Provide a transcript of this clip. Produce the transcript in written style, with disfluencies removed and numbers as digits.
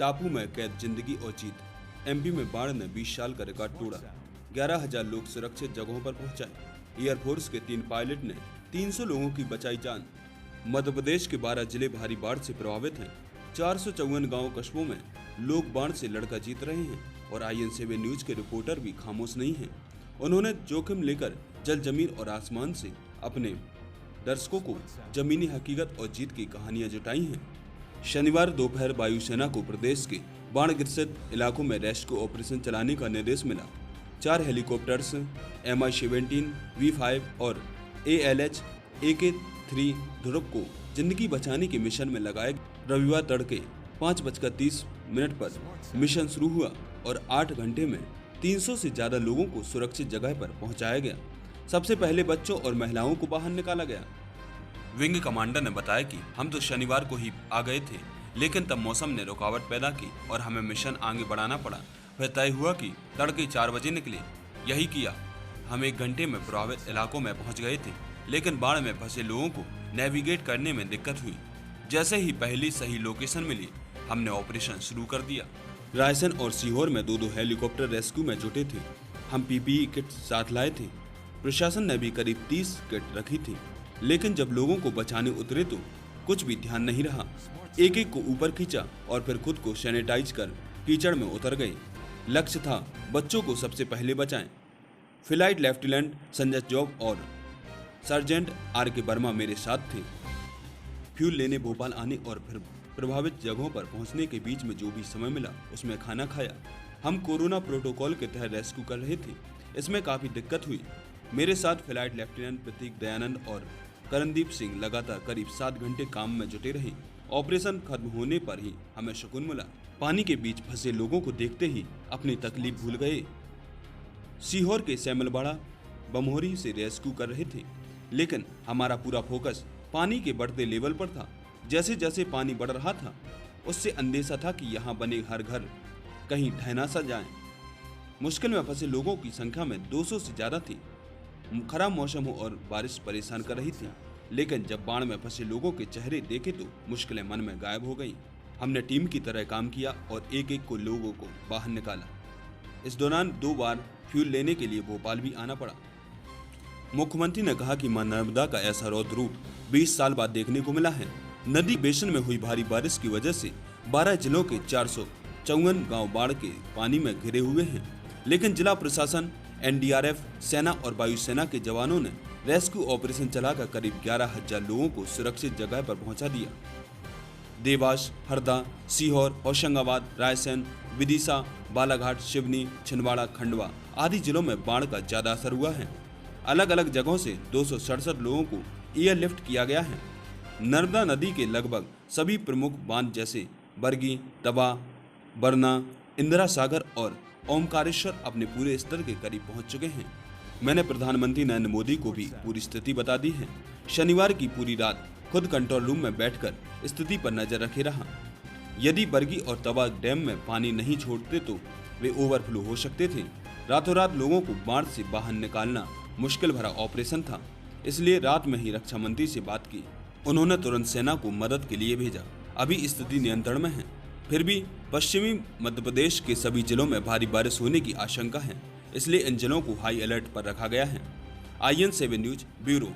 टापू में कैद जिंदगी और जीत। एमपी में बाढ़ ने 20 साल का रिकॉर्ड तोड़ा। 11,000 लोग सुरक्षित जगहों पर पहुंचाए। एयरफोर्स के 3 पायलट ने 300 लोगों की बचाई जान। मध्य प्रदेश के 12 जिले भारी बाढ़ से प्रभावित हैं। 454 गांव कस्बों में लोग बाढ़ से लड़कर जीत रहे हैं और IN7 न्यूज के रिपोर्टर भी खामोश नहीं हैं। उन्होंने जोखिम लेकर जल, जमीन और आसमान से अपने दर्शकों को जमीनी हकीकत और जीत की कहानियां जुटाई हैं। शनिवार दोपहर वायुसेना को प्रदेश के बाढ़ ग्रसित इलाकों में रेस्क्यू ऑपरेशन चलाने का निर्देश मिला। 4 हेलीकॉप्टर्स Mi-17, V5 और ALH AK-3 ध्रुव को जिंदगी बचाने के मिशन में लगाए। रविवार तड़के 5:30 पर मिशन शुरू हुआ और 8 घंटे में 300 से ज्यादा लोगों को सुरक्षित जगह पर पहुंचाया गया। सबसे पहले बच्चों और महिलाओं को बाहर निकाला गया। विंग कमांडर ने बताया कि हम तो शनिवार को ही आ गए थे, लेकिन तब मौसम ने रुकावट पैदा की और हमें मिशन आगे बढ़ाना पड़ा। फिर तय हुआ कि तड़के 4 बजे निकले। यही किया। हम 1 घंटे में प्रभावित इलाकों में पहुंच गए थे, लेकिन बाढ़ में फंसे लोगों को नेविगेट करने में दिक्कत हुई। जैसे ही पहली सही लोकेशन मिली, हमने ऑपरेशन शुरू कर दिया। रायसेन और सीहोर में 2-2 हेलीकॉप्टर रेस्क्यू में जुटे थे। हम PPE किट साथ लाए थे। प्रशासन ने भी करीब 30 किट रखी थी, लेकिन जब लोगों को बचाने उतरे तो कुछ भी ध्यान नहीं रहा। एक को ऊपर खींचा और फिर खुद को सैनिटाइज कर कीचड़ में उतर गए। लक्ष्य था बच्चों को सबसे पहले बचाएं। फ्लाइट लेफ्टिनेंट संजय जॉब और सार्जेंट RK वर्मा मेरे साथ थे। फ्यूल लेने भोपाल आने और फिर प्रभावित जगहों पर पहुंचने के बीच में जो भी समय मिला उसमें खाना खाया। हम कोरोना प्रोटोकॉल के तहत रेस्क्यू कर रहे थे। इसमें काफी दिक्कत हुई। मेरे साथ फ्लाइट लेफ्टिनेंट प्रतीक दयानंद और करणदीप सिंह लगातार करीब 7 घंटे काम में जुटे रहे। ऑपरेशन खत्म होने पर ही हमें सुकून मिला। पानी के बीच फंसे लोगों को देखते ही अपनी तकलीफ भूल गए। सीहोर के सैमलवाड़ा बमोहरी से रेस्क्यू कर रहे थे, लेकिन हमारा पूरा फोकस पानी के बढ़ते लेवल पर था। जैसे जैसे पानी बढ़ रहा था, उससे अंदेशा था कि यहाँ बने हर घर कहीं ढह ना सा जाए। मुश्किल में फंसे लोगों की संख्या में 200 से ज्यादा थी। खराब मौसम हो और बारिश परेशान कर रही थी, लेकिन जब बाढ़ में फंसे लोगों के चेहरे देखे तो मुश्किलें मन में गायब हो गईं। हमने टीम की तरह काम किया और एक को लोगों को बाहर निकाला। इस दौरान 2 बार फ्यूल लेने के लिए भोपाल भी आना पड़ा। मुख्यमंत्री ने कहा कि मां नर्मदा का ऐसा रौद्र रूप 20 साल बाद देखने को मिला है। नदी बेसिन में हुई भारी बारिश की वजह से 12 जिलों के 454 गांव बाढ़ के पानी में घिरे हुए हैं, लेकिन जिला प्रशासन, NDRF, सेना और वायुसेना के जवानों ने रेस्क्यू ऑपरेशन चलाकर करीब 11,000 लोगों को सुरक्षित जगह पर पहुंचा दिया। देवास, हरदा, सीहोर, होशंगाबाद, रायसेन, विदिशा, बालाघाट, सिवनी, छिंदवाड़ा, खंडवा आदि जिलों में बाढ़ का ज्यादा असर हुआ है। अलग अलग जगहों से 267 लोगों को एयरलिफ्ट किया गया है। नर्मदा नदी के लगभग सभी प्रमुख बांध जैसे बरगी, तवा, बरना, इंदिरा सागर और ओमकारेश्वर अपने पूरे स्तर के करीब पहुंच चुके हैं। मैंने प्रधानमंत्री नरेंद्र मोदी को भी पूरी स्थिति बता दी है। शनिवार की पूरी रात खुद कंट्रोल रूम में बैठकर स्थिति पर नजर रखे रहा। यदि बरगी और तवा डैम में पानी नहीं छोड़ते तो वे ओवरफ्लो हो सकते थे। रातों रात लोगों को बाढ़ से बाहर निकालना मुश्किल भरा ऑपरेशन था, इसलिए रात में ही रक्षा मंत्री से बात की। उन्होंने तुरंत सेना को मदद के लिए भेजा। अभी स्थिति नियंत्रण में है, फिर भी पश्चिमी मध्य प्रदेश के सभी जिलों में भारी बारिश होने की आशंका है, इसलिए इन जिलों को हाई अलर्ट पर रखा गया है। IN7 news bureau.